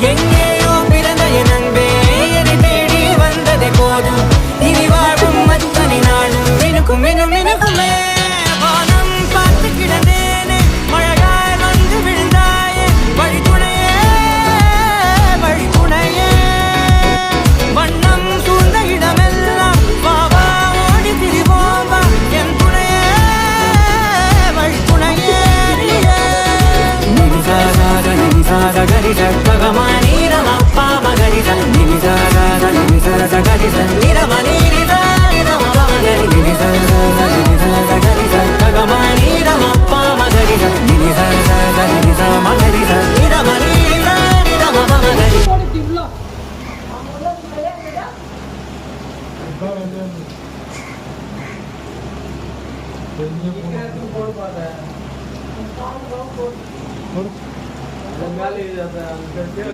எங்கேயோ பிறந்த என் அன்பே என்னை தேடி வந்ததே போதும். இனி வாழும் அத்தனை நாளும் மினுக்கும் மினும் மினுக்குமே. வானம் பார்த்து கிடந்தேனே மழையாய் வந்து விழுந்தாயே வழித்துணையே வழித்துணையே. வண்ணம் சூழ்ந்த இடமெல்லாம் வா வா ஓடி திரிவோம் வா என் துணையே வழித்துணையே. நினிசாத நினிசாத கரிச பகமானி ரமப்பா மகரிச நினிசாத நினிசாத கரிச நிரமணி நிசா நிரம மகரி நினிசாத நினிசாத கரிச பகமானி ரமப்பா மகரிச நினிசாத நினிசா மகரிச நிரமணி நிசா நிரம மகரி. போடு